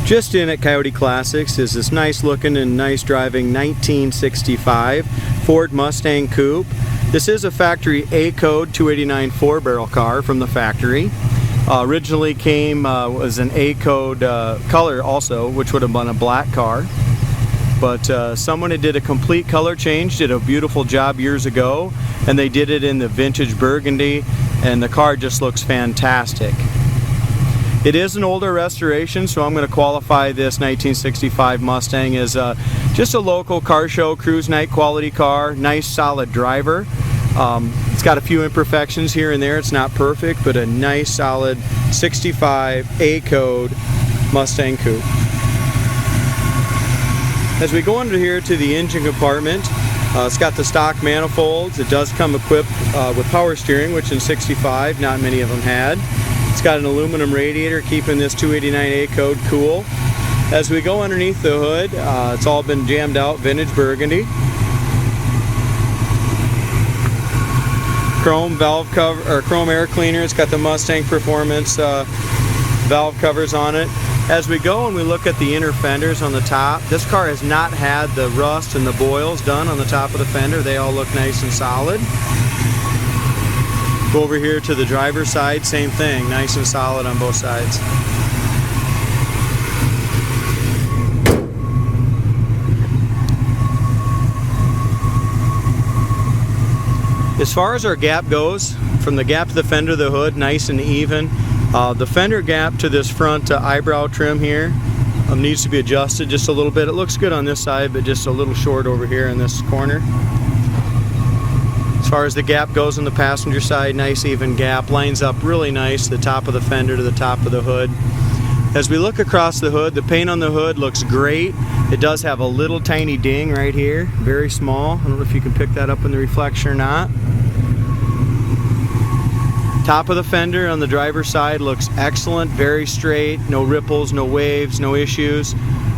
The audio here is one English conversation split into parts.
Just in at Coyote Classics is this nice looking and nice driving 1965 Ford Mustang Coupe. This is a factory A code 289 4-barrel car from the factory. Originally came was an A code color also, which would have been a black car. But someone that did a complete color change did a beautiful job years ago, and they did it in the vintage burgundy, and the car just looks fantastic. It is an older restoration, so I'm going to qualify this 1965 Mustang as just a local car show, cruise night quality car, nice solid driver. It's got a few imperfections here and there, it's not perfect, but a nice solid 65 A code Mustang Coupe. As we go under here to the engine compartment, it's got the stock manifolds. It does come equipped with power steering, which in 65 not many of them had. It's got an aluminum radiator keeping this 289A code cool. As we go underneath the hood, it's all been jammed out vintage burgundy. Chrome valve cover or chrome air cleaner. It's got the Mustang Performance valve covers on it. As we go and we look at the inner fenders on the top, this car has not had the rust and the boils done on the top of the fender. They all look nice and solid. Go over here to the driver's side, same thing, nice and solid on both sides. As far as our gap goes, from the gap to the fender to the hood, nice and even. The fender gap to this front eyebrow trim here needs to be adjusted just a little bit. It looks good on this side, but just a little short over here in this corner. As far as the gap goes on the passenger side, nice even gap, lines up really nice, the top of the fender to the top of the hood. As we look across the hood, the paint on the hood looks great. It does have a little tiny ding right here, very small. I don't know if you can pick that up in the reflection or not. Top of the fender on the driver's side looks excellent, very straight, no ripples, no waves, no issues.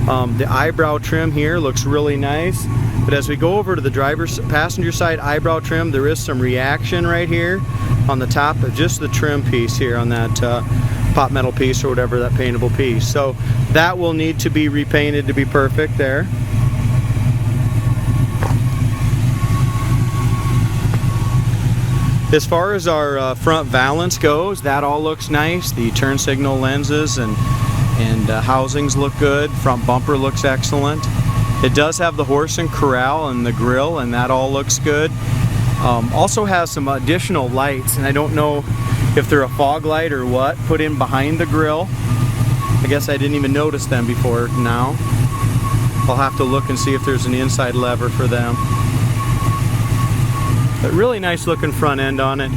The eyebrow trim here looks really nice. But as we go over to the passenger side eyebrow trim, there is some reaction right here on the top of just the trim piece here on that pot metal piece or whatever, that paintable piece. So that will need to be repainted to be perfect there. As far as our front valance goes, that all looks nice. The turn signal lenses and housings look good. Front bumper looks excellent. It does have the horse and corral and the grill, and that all looks good. Also has some additional lights, and I don't know if they're a fog light or what, put in behind the grill. I guess I didn't even notice them before now. I'll have to look and see if there's an inside lever for them. But really nice looking front end on it.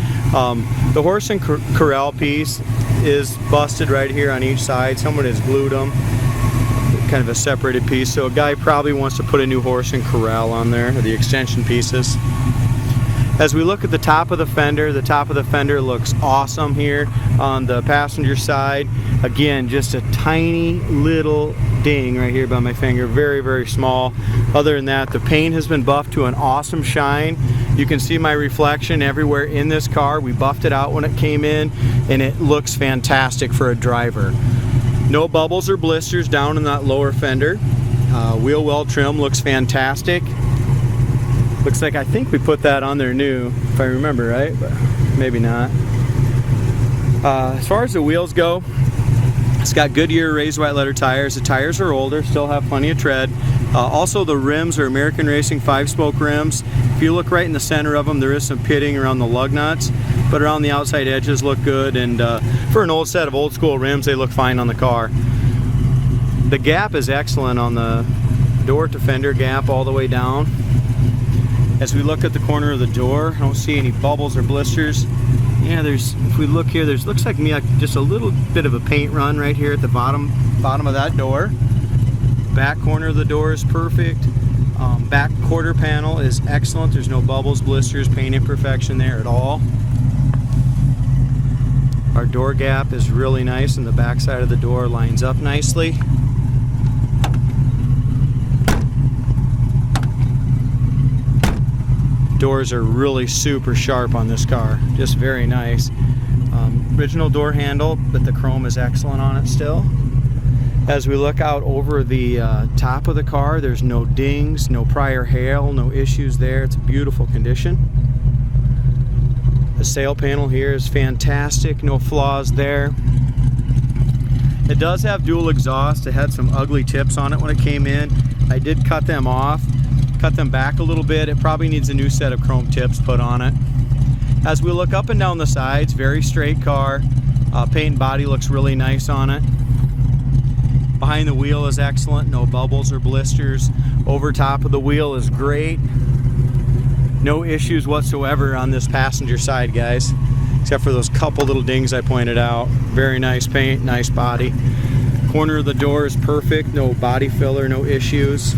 The horse and corral piece is busted right here on each side. Someone has glued them. Kind of a separated piece, so a guy probably wants to put a new horse and corral on there, or the extension pieces. As we look at the top of the fender looks awesome here on the passenger side. Again, just a tiny little ding right here by my finger, very, very small. Other than that, the paint has been buffed to an awesome shine. You can see my reflection everywhere in this car. We buffed it out when it came in, and it looks fantastic for a driver. No bubbles or blisters down in that lower fender. Wheel well trim looks fantastic. Looks like I think we put that on there new, if I remember right, but maybe not. As far as the wheels go, it's got Goodyear raised white letter tires. The tires are older, still have plenty of tread. Also the rims are American Racing 5-spoke rims. If you look right in the center of them, there is some pitting around the lug nuts, but around the outside edges look good, and for an old set of old school rims, they look fine on the car. The gap is excellent on the door to fender gap all the way down. As we look at the corner of the door, I don't see any bubbles or blisters. Yeah, if we look here, looks like just a little bit of a paint run right here at the bottom of that door. Back corner of the door is perfect. Back quarter panel is excellent. There's no bubbles, blisters, paint imperfection there at all. Our door gap is really nice, and the back side of the door lines up nicely. Doors are really super sharp on this car, just very nice. Original door handle, but the chrome is excellent on it still. As we look out over the top of the car, there's no dings, no prior hail, no issues there. It's a beautiful condition. The sail panel here is fantastic, no flaws there. It does have dual exhaust. It had some ugly tips on it when it came in. I did cut them off, cut them back a little bit. It probably needs a new set of chrome tips put on it. As we look up and down the sides, very straight car. Paint and body looks really nice on it. Behind the wheel is excellent, no bubbles or blisters. Over top of the wheel is great. No issues whatsoever on this passenger side, guys, except for those couple little dings I pointed out. Very nice paint, nice body. Corner of the door is perfect, no body filler, no issues.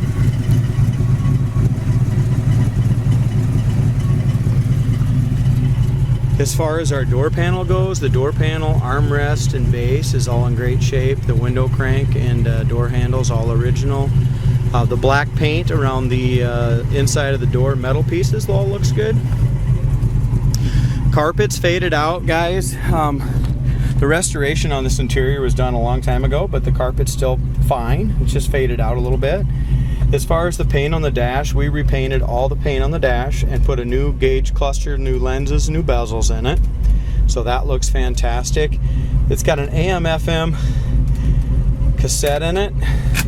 As far as our door panel goes, the door panel, armrest, and base is all in great shape. The window crank and door handles all original. The black paint around the inside of the door metal pieces all looks good. Carpet's faded out, guys. The restoration on this interior was done a long time ago, but the carpet's still fine. It's just faded out a little bit. As far as the paint on the dash, we repainted all the paint on the dash and put a new gauge cluster, new lenses, new bezels in it. So that looks fantastic. It's got an AM/FM cassette in it,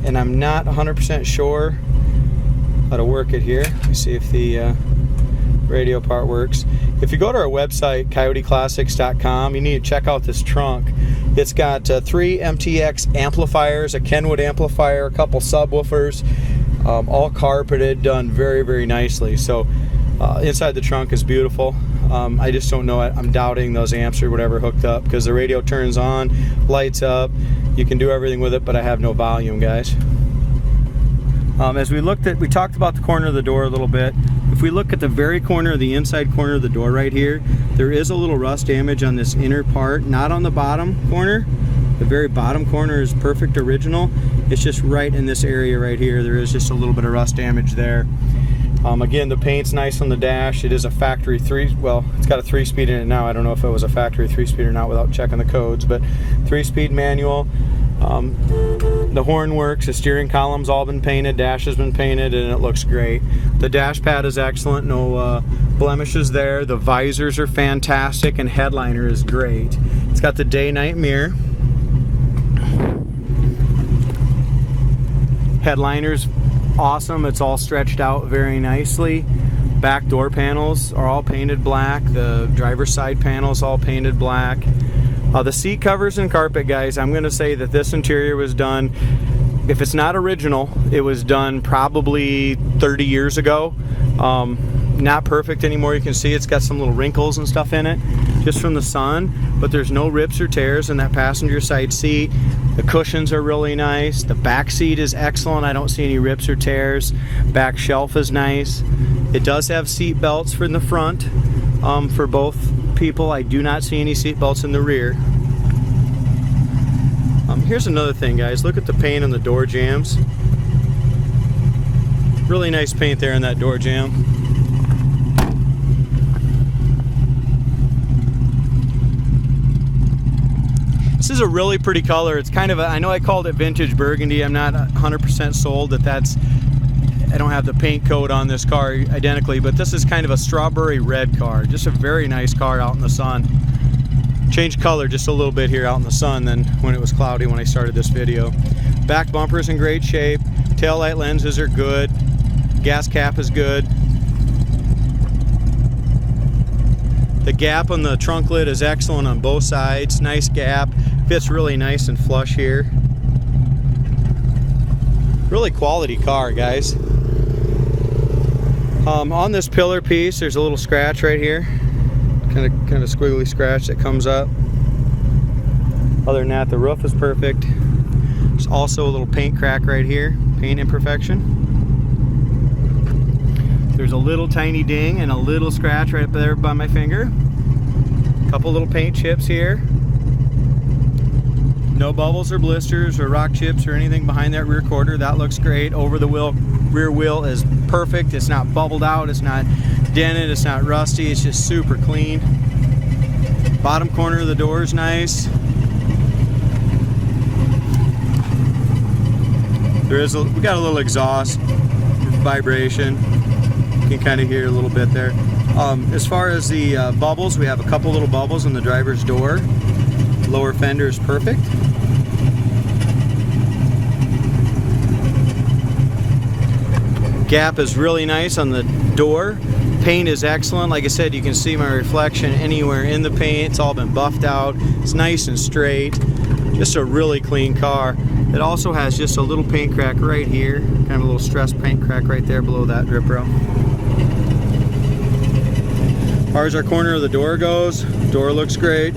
and I'm not 100% sure how to work it here. Let me see if the radio part works. If you go to our website, coyoteclassics.com, you need to check out this trunk. It's got 3 MTX amplifiers, a Kenwood amplifier, a couple subwoofers, all carpeted, done very, very nicely. So inside the trunk is beautiful. I just don't know it. I'm doubting those amps or whatever hooked up, because the radio turns on, lights up, you can do everything with it, but I have no volume, guys. As we talked about the corner of the door a little bit. If we look at the very corner, the inside corner of the door right here, there is a little rust damage on this inner part, not on the bottom corner. The very bottom corner is perfect original. It's just right in this area right here. There is just a little bit of rust damage there. Again, the paint's nice on the dash. It is a factory it's got a 3-speed in it now. I don't know if it was a factory 3-speed or not without checking the codes, but 3-speed manual. The horn works, the steering column's all been painted, dash has been painted, and it looks great. The dash pad is excellent, no blemishes there. The visors are fantastic, and headliner is great. It's got the day-night mirror. Headliner's awesome. It's all stretched out very nicely. Back door panels are all painted black. The driver's side panels all painted black. The seat covers and carpet, guys, I'm going to say that this interior was done, if it's not original, it was done probably 30 years ago. Not perfect anymore. You can see it's got some little wrinkles and stuff in it just from the sun, but there's no rips or tears in that passenger side seat. The cushions are really nice. The back seat is excellent. I don't see any rips or tears. Back shelf is nice. It does have seat belts for in the front for both people. I do not see any seat belts in the rear. Here's another thing, guys. Look at the paint on the door jambs. Really nice paint there in that door jamb. This is a really pretty color. It's kind of I know I called it vintage burgundy. I'm not 100% sold that that's, I don't have the paint code on this car identically, but this is kind of a strawberry red car. Just a very nice car out in the sun. Changed color just a little bit here out in the sun than when it was cloudy when I started this video. Back bumper's in great shape. Tail light lenses are good. Gas cap is good. The gap on the trunk lid is excellent on both sides. Nice gap. Fits really nice and flush here. Really quality car, guys. On this pillar piece, there's a little scratch right here. Kind of squiggly scratch that comes up. Other than that, the roof is perfect. There's also a little paint crack right here. Paint imperfection. There's a little tiny ding and a little scratch right up there by my finger. A couple little paint chips here. No bubbles or blisters or rock chips or anything behind that rear quarter. That looks great. Over the wheel, rear wheel is perfect. It's not bubbled out. It's not dented. It's not rusty. It's just super clean. Bottom corner of the door is nice. We got a little exhaust vibration. You can kind of hear a little bit there. As far as the bubbles, we have a couple little bubbles in the driver's door. Lower fender is perfect. Gap is really nice on the door. Paint is excellent. Like I said, you can see my reflection anywhere in the paint. It's all been buffed out. It's nice and straight. Just a really clean car. It also has just a little paint crack right here. Kind of a little stress paint crack right there below that drip rail. As far as our corner of the door goes, door looks great.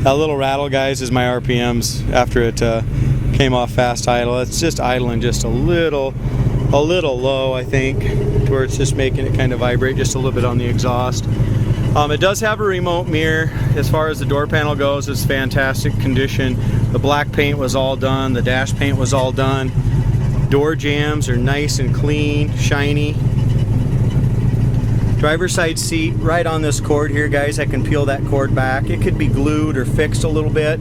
That little rattle, guys, is my RPMs after it came off fast idle. It's just idling just a little low, I think, where it's just making it kind of vibrate just a little bit on the exhaust. It does have a remote mirror. As far as the door panel goes, it's fantastic condition. The black paint was all done. The dash paint was all done. Door jambs are nice and clean, shiny. Driver's side seat right on this cord here, guys. I can peel that cord back. It could be glued or fixed a little bit,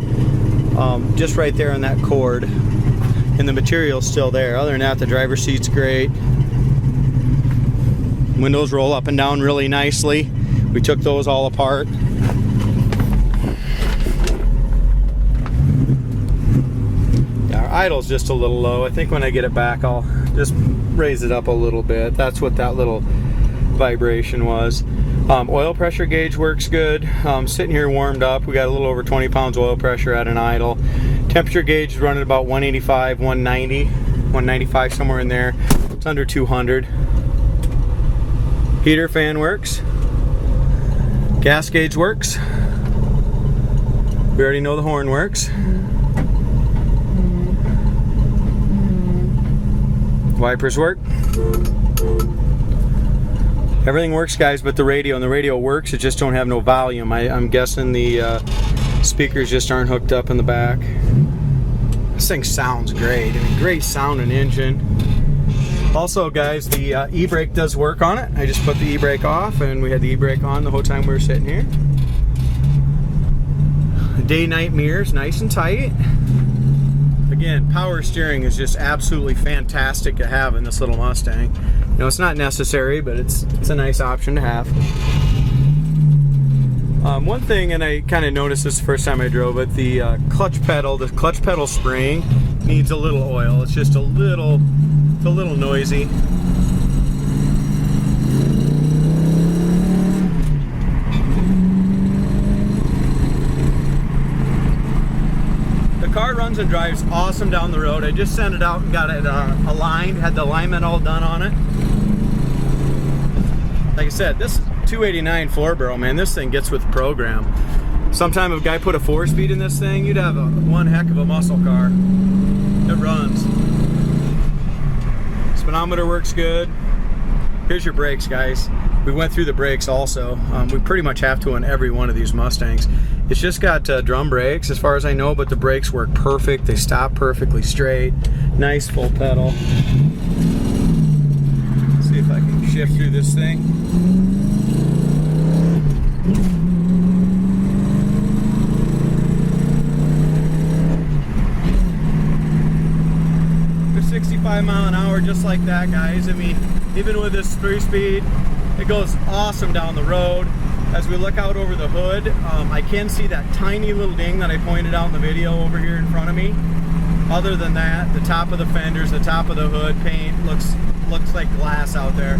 just right there on that cord, and the material's still there. Other than that, the driver's seat's great. Windows roll up and down really nicely. We took those all apart. Yeah, our idle's just a little low. I think when I get it back, I'll just raise it up a little bit. That's what that little vibration was. Oil pressure gauge works good. Sitting here warmed up. We got a little over 20 pounds oil pressure at an idle. Temperature gauge is running about 185, 190, 195, somewhere in there. It's under 200. Heater fan works. Gas gauge works. We already know the horn works. Wipers work. Everything works, guys, but the radio, and the radio works, it just don't have no volume. I'm guessing the speakers just aren't hooked up in the back. This thing sounds great. I mean, great sound and engine. Also, guys, the e-brake does work on it. I just put the e-brake off, and we had the e-brake on the whole time we were sitting here. Day-night mirrors, nice and tight. Again, power steering is just absolutely fantastic to have in this little Mustang. You know, it's not necessary, but it's a nice option to have. One thing, and I kind of noticed this the first time I drove it, the clutch pedal spring needs a little oil. It's just a little noisy. The car runs and drives awesome down the road. I just sent it out and got it aligned, had the alignment all done on it. Like I said, this 289 four-barrel, man, this thing gets with the program. Sometime if a guy put a 4-speed in this thing, you'd have one heck of a muscle car. It runs. Speedometer works good. Here's your brakes, guys. We went through the brakes also. We pretty much have to on every one of these Mustangs. It's just got drum brakes as far as I know, but the brakes work perfect. They stop perfectly straight. Nice full pedal. Let's see if I can shift through this thing. They're 65 mile an hour just like that, guys. I mean, even with this 3-speed, it goes awesome down the road. As we look out over the hood, I can see that tiny little ding that I pointed out in the video over here in front of me. Other than that, the top of the fenders, the top of the hood paint looks like glass out there.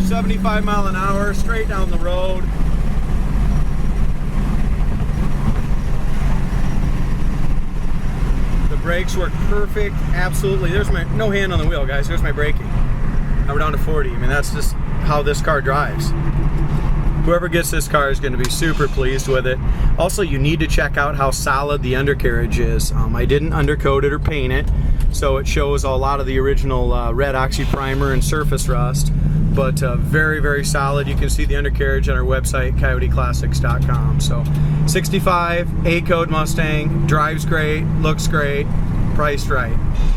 75 mile an hour, straight down the road. The brakes work perfect, absolutely. There's my, no hand on the wheel, guys. There's my braking. Now we're down to 40. I mean, that's just how this car drives. Whoever gets this car is going to be super pleased with it. Also, you need to check out how solid the undercarriage is. I didn't undercoat it or paint it, so it shows a lot of the original red oxy primer and surface rust, but very, very solid. You can see the undercarriage on our website, coyoteclassics.com. So 65 A-code Mustang, drives great, looks great, priced right.